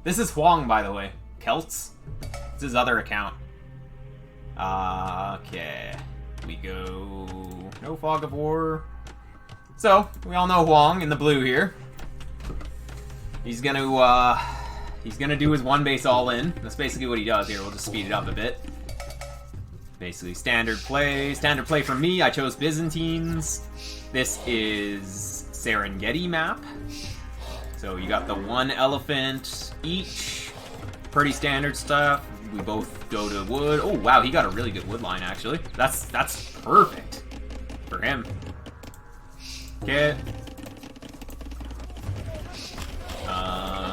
This is Hoang, by the way. Celts. It's his other account. Okay. We go... No Fog of War. So, we all know Hoang in the blue here. He's gonna do his one base all in. That's basically what he does here. We'll just speed it up a bit. Basically, standard play. Standard play for me, I chose Byzantines. This is Serengetti map. So you got the one elephant each. Pretty standard stuff. We both go to wood. Oh wow, he got a really good wood line actually. That's perfect for him. Okay.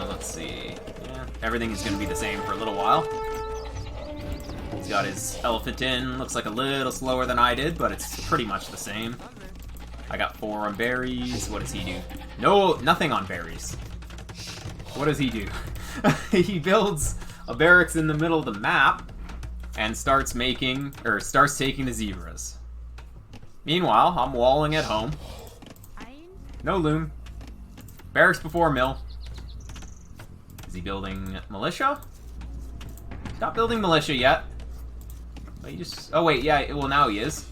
Let's see. Yeah, everything is going to be the same for a little while. He's got his elephant in. Looks like a little slower than I did, but it's pretty much the same. I got 4 on berries. What does he do? No, nothing on berries. What does he do? He builds a barracks in the middle of the map and starts taking the zebras. Meanwhile, I'm walling at home. No loom. Barracks before mill. Is he building militia? He's not building militia yet. But he just... Oh wait, yeah, well now he is.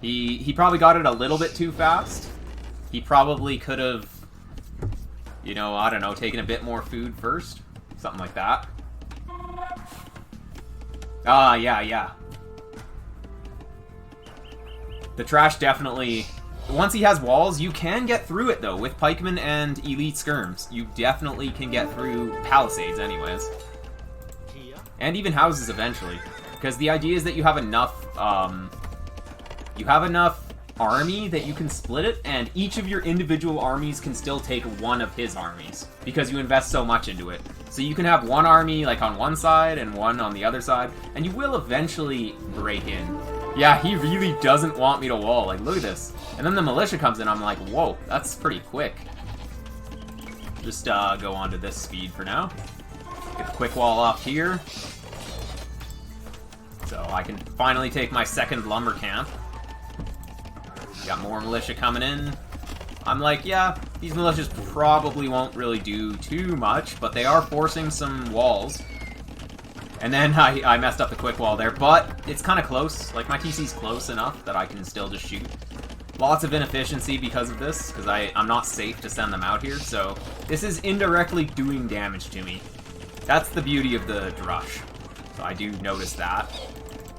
He probably got it a little bit too fast. He probably could have, you know, I don't know, taken a bit more food first. Something like that. Yeah. The trash definitely... Once he has walls, you can get through it, though. With pikemen and elite skirms, you definitely can get through palisades anyways. And even houses eventually. Because the idea is that you have enough, army that you can split it, and each of your individual armies can still take one of his armies. Because you invest so much into it. So you can have one army, like, on one side, and one on the other side, and you will eventually break in. Yeah, he really doesn't want me to wall. Like, look at this. And then the militia comes in, I'm like, whoa, that's pretty quick. Just go on to this speed for now. Get the quick wall off here. So I can finally take my second lumber camp. Got more militia coming in. I'm like, yeah, these militias probably won't really do too much, but they are forcing some walls. And then I messed up the quick wall there, but it's kind of close. Like, my TC's close enough that I can still just shoot. Lots of inefficiency because of this, because I'm not safe to send them out here, so this is indirectly doing damage to me. That's the beauty of the drush. So I do notice that.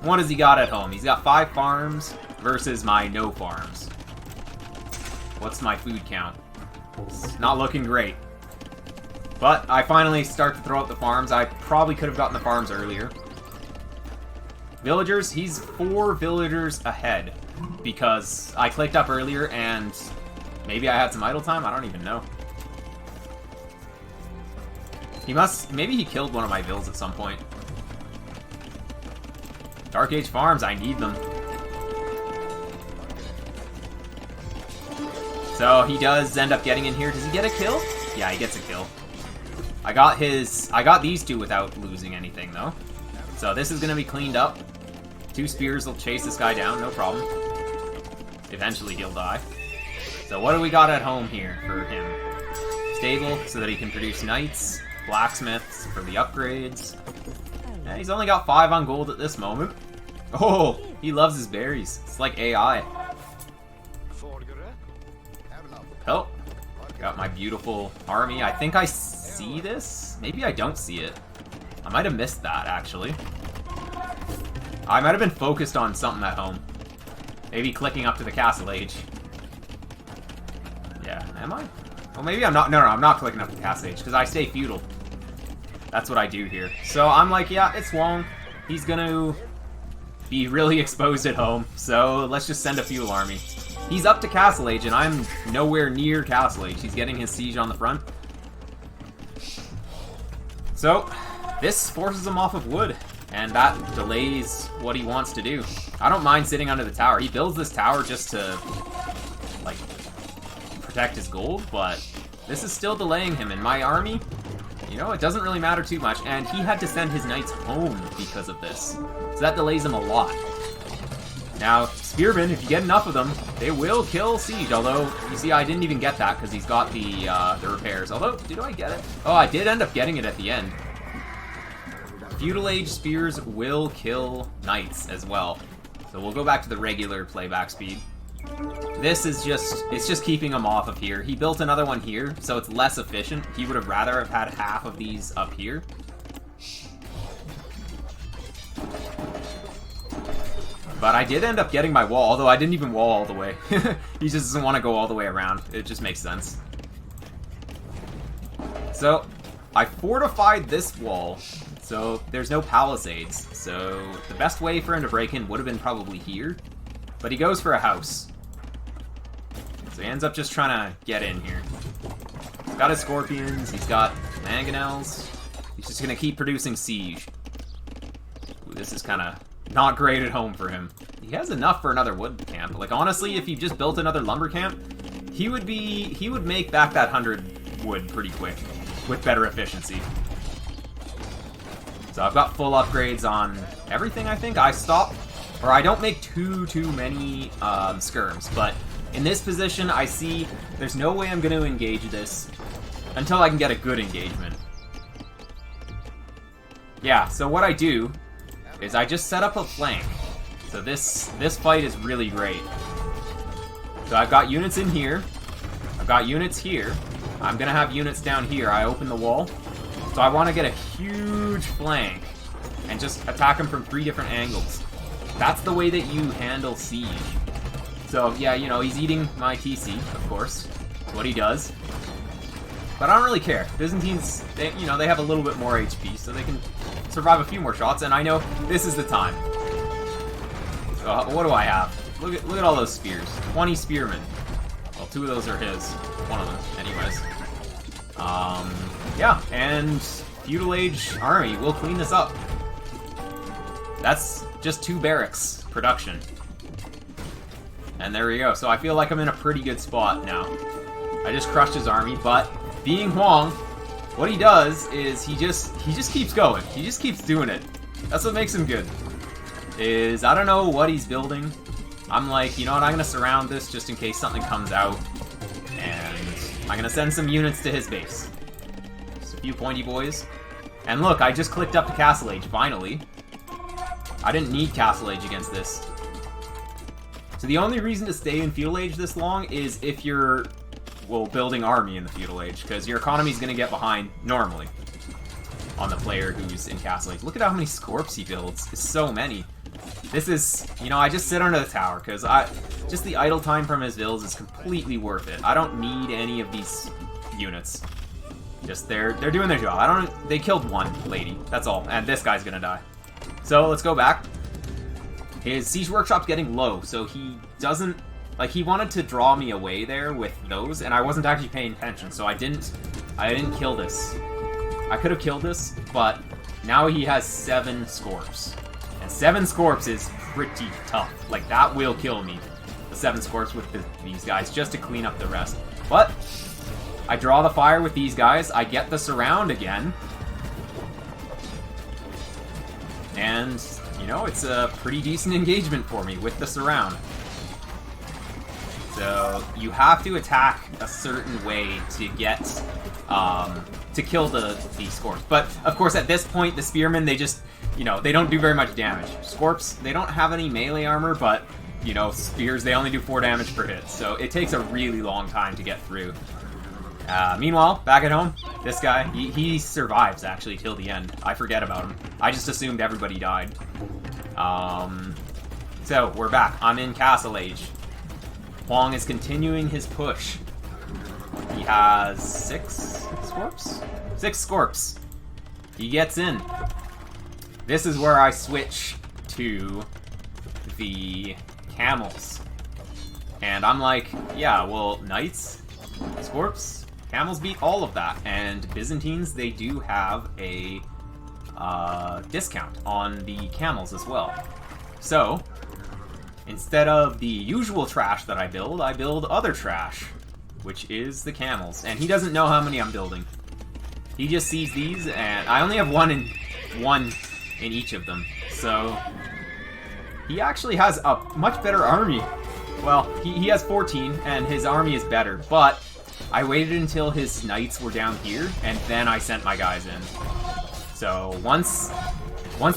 What has he got at home? He's got 5 farms versus my no farms. What's my food count? It's not looking great. But I finally start to throw out the farms. I probably could have gotten the farms earlier. Villagers, he's 4 villagers ahead. Because I clicked up earlier and maybe I had some idle time? I don't even know. Maybe he killed one of my vills at some point. Dark Age farms, I need them. So he does end up getting in here. Does he get a kill? Yeah, he gets a kill. I got these 2 without losing anything though. So this is gonna be cleaned up. 2 spears will chase this guy down, no problem. Eventually he'll die. So what do we got at home here for him? Stable, so that he can produce knights. Blacksmiths for the upgrades. Yeah, he's only got 5 on gold at this moment. Oh, he loves his berries. It's like AI. Oh, got my beautiful army. I think I see this? Maybe I don't see it. I might have missed that, actually. I might have been focused on something at home. Maybe clicking up to the Castle Age. Yeah, am I? Well, maybe I'm not. No, I'm not clicking up to the Castle Age, because I stay feudal. That's what I do here. So I'm like, yeah, it's Wong. He's gonna be really exposed at home, so let's just send a feudal army. He's up to Castle Age, and I'm nowhere near Castle Age. He's getting his siege on the front. So, this forces him off of wood, and that delays what he wants to do. I don't mind sitting under the tower. He builds this tower just to, like, protect his gold, but this is still delaying him. In my army, you know, it doesn't really matter too much, and he had to send his knights home because of this. So that delays him a lot. Now, spearmen, if you get enough of them, They will kill Siege, although, you see, I didn't even get that because he's got the repairs. Although, did I get it? Oh, I did end up getting it at the end. Feudal Age Spears will kill Knights as well. So we'll go back to the regular playback speed. This is it's just keeping him off of here. He built another one here, so it's less efficient. He would have rather have had half of these up here. But I did end up getting my wall, although I didn't even wall all the way. He just doesn't want to go all the way around. It just makes sense. So, I fortified this wall, so there's no palisades. So, the best way for him to break in would have been probably here. But he goes for a house. So he ends up just trying to get in here. He's got his scorpions, he's got mangonels. He's just going to keep producing siege. Ooh, this is kind of not great at home for him. He has enough for another wood camp. Like, honestly, if he just built another lumber camp, he would make back that 100 wood pretty quick with better efficiency. So I've got full upgrades on everything, I think. I don't make too many skirms, but in this position, I see there's no way I'm going to engage this until I can get a good engagement. Yeah, so what I do is I just set up a flank. So this fight is really great. So I've got units in here. I've got units here. I'm going to have units down here. I open the wall. So I want to get a huge flank and just attack him from 3 different angles. That's the way that you handle siege. So, yeah, you know, he's eating my TC, of course. That's what he does. But I don't really care. Byzantines, they have a little bit more HP, so they can survive a few more shots, and I know this is the time. So, what do I have? Look at all those spears. 20 spearmen. Well, 2 of those are his. 1 of them, anyways. Yeah, and Feudal Age Army will clean this up. That's just 2 barracks production. And there we go. So I feel like I'm in a pretty good spot now. I just crushed his army, but being Hoang, what he does is he just keeps going. He just keeps doing it. That's what makes him good. I don't know what he's building. I'm like, you know what, I'm going to surround this just in case something comes out. And I'm going to send some units to his base. Just a few pointy boys. And look, I just clicked up to Castle Age, finally. I didn't need Castle Age against this. So the only reason to stay in Feudal Age this long is if you're, well, building army in the Feudal Age, because your economy's going to get behind, normally, on the player who's in Castle Age. Look at how many Scorps he builds. It's so many. This is, you know, I just sit under the tower, because just the idle time from his builds is completely worth it. I don't need any of these units. Just, they're doing their job. They killed 1 lady, that's all, and this guy's going to die. So, let's go back. His Siege Workshop's getting low, so he doesn't... Like, he wanted to draw me away there with those, and I wasn't actually paying attention, so I didn't kill this. I could have killed this, but now he has 7 Scorps. And 7 Scorps is pretty tough. Like, that will kill me. The 7 Scorps with these guys, just to clean up the rest. But I draw the fire with these guys, I get the surround again. And... you know, it's a pretty decent engagement for me with the surround. So, you have to attack a certain way to get, to kill these Scorps. But, of course, at this point, the Spearmen, they just, you know, they don't do very much damage. Scorps, they don't have any melee armor, but, you know, Spears, they only do 4 damage per hit. So, it takes a really long time to get through. Meanwhile, back at home, this guy, he survives, actually, till the end. I forget about him. I just assumed everybody died. So, we're back. I'm in Castle Age. Hoang is continuing his push. He has 6 Scorps? 6 Scorps. He gets in. This is where I switch to the camels. And I'm like, yeah, well, Knights, Scorps, camels beat all of that. And Byzantines, they do have a discount on the camels as well. So, instead of the usual trash that I build other trash, which is the camels. And he doesn't know how many I'm building. He just sees these, and I only have one in each of them. So, he actually has a much better army Well, he has 14, and his army is better, but I waited until his knights were down here, and then I sent my guys in. So once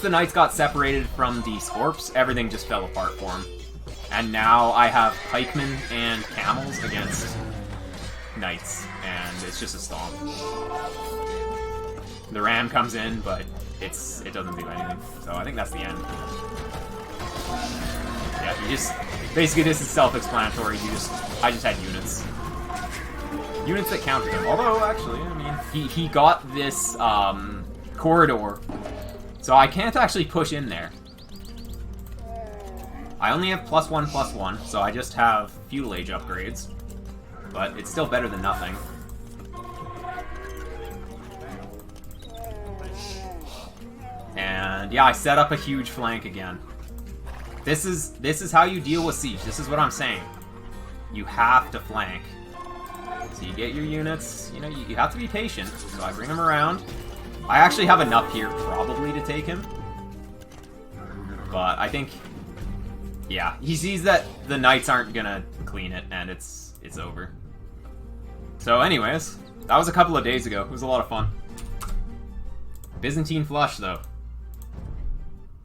the knights got separated from the Scorps, everything just fell apart for him. And now I have pikemen and camels against knights, and it's just a stomp. The ram comes in, but it doesn't do anything. So I think that's the end. Yeah, you just basically this is self-explanatory. I just had units that countered him. Although actually, I mean, he got this corridor, so I can't actually push in there. I only have +1/+1, so I just have feudal age upgrades, but it's still better than nothing. And yeah, I set up a huge flank again. This is how you deal with siege. This is what I'm saying. You have to flank. So you get your units, you know, you have to be patient. So I bring them around. I actually have enough here probably to take him. But I think, yeah, he sees that the knights aren't gonna clean it, and it's over. So anyways, that was a couple of days ago. It was a lot of fun. Byzantine flush, though.